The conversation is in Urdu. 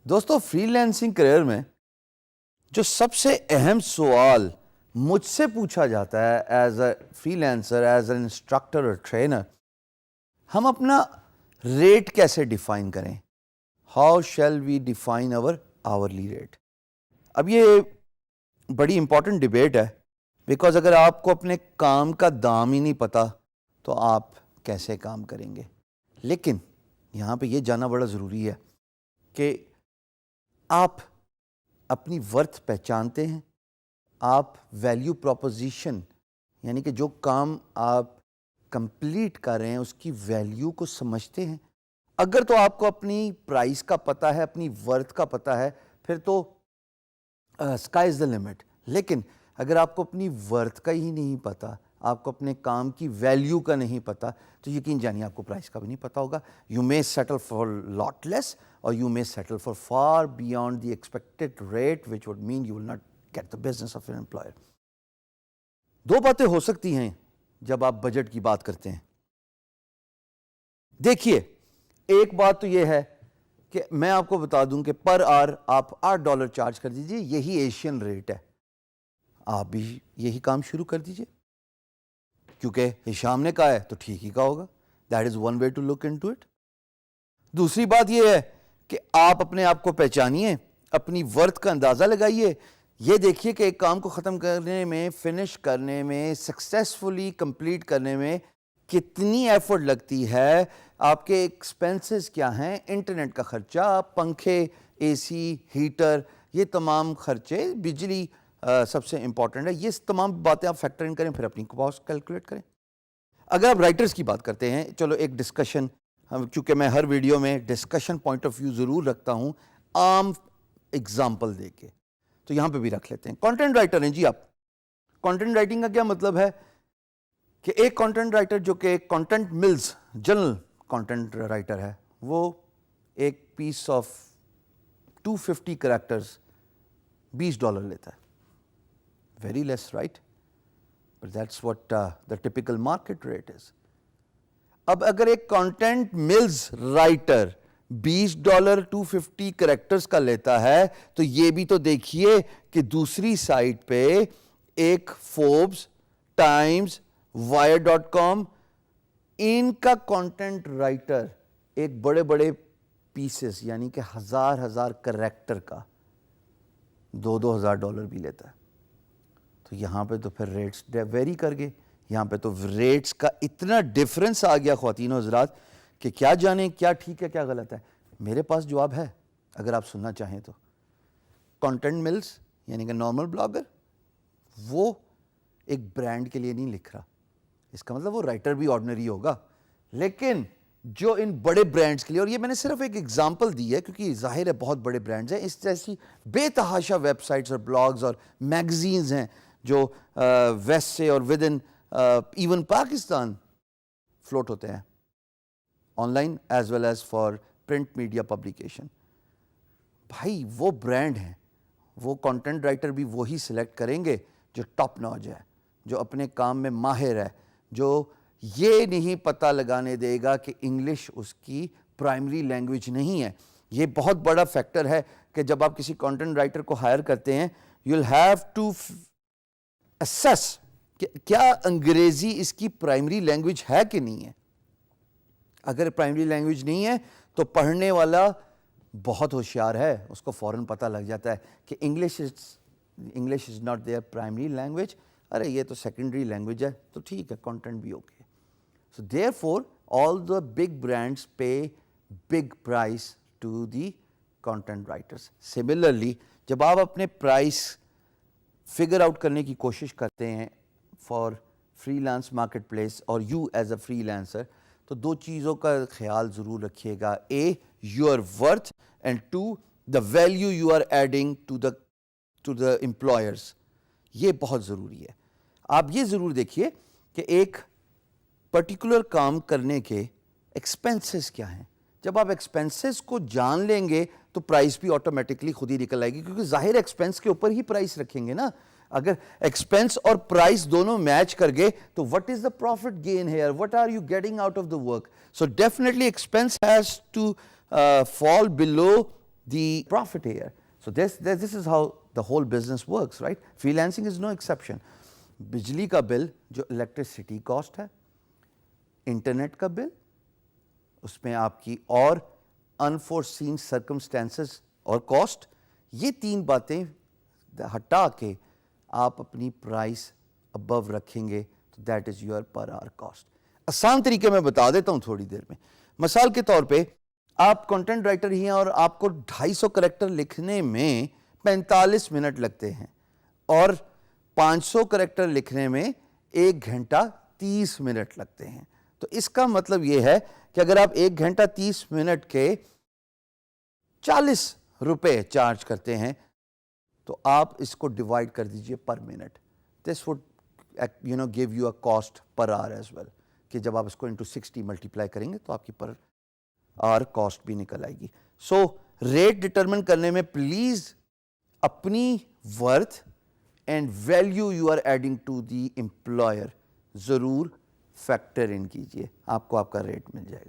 دوستو فری لینسنگ کریئر میں جو سب سے اہم سوال مجھ سے پوچھا جاتا ہے as a freelancer, as an instructor اور ٹرینر، ہم اپنا ریٹ کیسے ڈیفائن کریں؟ How shall we define our hourly rate? اب یہ بڑی امپورٹنٹ ڈبیٹ ہے، بیکاز اگر آپ کو اپنے کام کا دام ہی نہیں پتا تو آپ کیسے کام کریں گے؟ لیکن یہاں پہ یہ جاننا بڑا ضروری ہے کہ آپ اپنی ورتھ پہچانتے ہیں، آپ ویلیو پروپوزیشن یعنی کہ جو کام آپ کمپلیٹ کر رہے ہیں اس کی ویلیو کو سمجھتے ہیں؟ اگر تو آپ کو اپنی پرائس کا پتہ ہے، اپنی ورتھ کا پتہ ہے، پھر تو اسکائی از دا لمٹ. لیکن اگر آپ کو اپنی ورتھ کا ہی نہیں پتا، آپ کو اپنے کام کی ویلیو کا نہیں پتا، تو یقین جانیے آپ کو پرائس کا بھی نہیں پتا ہوگا. You may settle for lot less or you may settle for far beyond the expected rate, which would mean you will not get the business of your employer. دو باتیں ہو سکتی ہیں جب آپ بجٹ کی بات کرتے ہیں. دیکھیے، ایک بات تو یہ ہے کہ میں آپ کو بتا دوں کہ پر آور آپ $8 چارج کر دیجئے، یہی ایشین ریٹ ہے. آپ بھی یہی کام شروع کر دیجئے، کیونکہ ہشام نے کہا ہے تو ٹھیک ہی کہا ہوگا. That is one way to look into it. دوسری بات یہ ہے کہ آپ اپنے آپ کو پہچانیے، اپنی ورتھ کا اندازہ لگائیے. یہ دیکھیے کہ ایک کام کو ختم کرنے میں، فنش کرنے میں، سکسیسفلی کمپلیٹ کرنے میں کتنی ایفرٹ لگتی ہے، آپ کے ایکسپینسز کیا ہیں، انٹرنیٹ کا خرچہ، پنکھے، اے سی، ہیٹر، یہ تمام خرچے، بجلی سب سے امپورٹنٹ ہے. یہ تمام باتیں آپ فیکٹر ان کریں، پھر اپنی کاسٹ کیلکولیٹ کریں. اگر آپ رائٹرز کی بات کرتے ہیں، چلو ایک ڈسکشن، چونکہ میں ہر ویڈیو میں ڈسکشن پوائنٹ آف ویو ضرور رکھتا ہوں عام اگزامپل دے کے، تو یہاں پہ بھی رکھ لیتے ہیں. کانٹینٹ رائٹر ہیں جی آپ. کانٹینٹ رائٹنگ کا کیا مطلب ہے کہ ایک کانٹینٹ رائٹر جو کہ content mills general content writer ہے، وہ ایک پیس آف 250 کریکٹرز $20 لیتا ہے. Very less, right? But that's what the typical market rate is. اب اگر ایک کانٹینٹ ملز رائٹر $20 250 کریکٹرز کا لیتا ہے، تو یہ بھی تو دیکھیے کہ دوسری سائٹ پہ ایک فوربس، ٹائمز، wire.com، ان کا کانٹینٹ رائٹر ایک بڑے بڑے پیسز یعنی کہ ہزار کریکٹر کا $2,000 بھی لیتا ہے. تو یہاں پہ تو پھر ریٹس ویری کر گئے. یہاں پہ تو ریٹس کا اتنا ڈفرنس آ گیا خواتین و حضرات کہ کیا جانیں کیا ٹھیک ہے کیا غلط ہے. میرے پاس جواب ہے اگر آپ سننا چاہیں تو. کانٹینٹ ملز یعنی کہ نارمل بلاگر وہ ایک برانڈ کے لیے نہیں لکھ رہا، اس کا مطلب وہ رائٹر بھی آرڈنری ہوگا. لیکن جو ان بڑے برانڈز کے لیے، اور یہ میں نے صرف ایک ایگزامپل دی ہے کیونکہ ظاہر ہے بہت بڑے برانڈز ہیں، اس جیسی بے تحاشا ویب سائٹس اور بلاگز اور میگزینز ہیں جو ویسٹ سے اور with in even Pakistan float ہوتے ہیں online as well as for print media publication. بھائی وہ برانڈ ہیں، وہ کانٹینٹ رائٹر بھی وہی سلیکٹ کریں گے جو ٹاپ ناچ ہے، جو اپنے کام میں ماہر ہے، جو یہ نہیں پتہ لگانے دے گا کہ انگلش اس کی پرائمری لینگویج نہیں ہے. یہ بہت بڑا فیکٹر ہے کہ جب آپ کسی کانٹینٹ رائٹر کو ہائر کرتے ہیں، you will have to assess کہ کیا انگریزی اس کی پرائمری لینگویج ہے کہ نہیں ہے. اگر پرائمری لینگویج نہیں ہے تو پڑھنے والا بہت ہوشیار ہے، اس کو فوراً پتہ لگ جاتا ہے کہ English is not there primary language, ارے یہ تو سیکنڈری لینگویج ہے، تو ٹھیک ہے کانٹینٹ بھی okay. So therefore all the big brands pay big prize to the content writers. Similarly جب آپ اپنے پرائس فگر آؤٹ کرنے کی کوشش کرتے ہیں for freelance marketplace اور you as a freelancer, تو دو چیزوں کا خیال ضرور رکھیے گا. A your worth and to the value you are adding to the employers. یہ بہت ضروری ہے. آپ یہ ضرور دیکھیے کہ ایک پرٹیکولر کام کرنے کے ایکسپینسز کیا ہیں. جب آپ ایکسپینسز کو جان لیں گے تو پرائس بھی آٹومیٹکلی خود ہی نکل آئے گی، کیونکہ ظاہر ایکسپینس کے اوپر ہی پرائس رکھیں گے نا. اگر ایکسپینس اور پرائس دونوں میچ کر گئے تو what is the profit gain here, what are you getting out of the work. So definitely expense has to fall below the profit here. So this is how the whole business works, right? Freelancing is no exception. بجلی کا بل جو الیکٹریسٹی کاسٹ ہے, انٹرنیٹ کا بل, اس میں آپ کی اور انفورسین سرکمسٹانسز اور کاسٹ, یہ 3 باتیں ہٹا کے آپ اپنی پرائس ابو رکھیں گے تو that is your per hour cost. آسان طریقے میں بتا دیتا ہوں تھوڑی دیر میں. مثال کے طور پہ آپ کنٹینٹ رائٹر ہی ہیں اور آپ کو 250 کریکٹر لکھنے میں 45 منٹ لگتے ہیں اور 500 کریکٹر لکھنے میں 1 گھنٹہ 30 منٹ لگتے ہیں. تو اس کا مطلب یہ ہے کہ اگر آپ 1 گھنٹہ 30 منٹ کے 40 روپے چارج کرتے ہیں تو آپ اس کو ڈیوائڈ کر دیجئے per minute. This would give you a cost per hour as well, کہ جب آپ اس کو into 60 ملٹیپلائی کریں گے تو آپ کی پر آر کاسٹ بھی نکل آئے گی. سو ریٹ ڈٹرمن کرنے میں پلیز اپنی worth and value you are adding to the employer ضرور فیکٹر ان کیجئے, آپ کو آپ کا ریٹ مل جائے گا.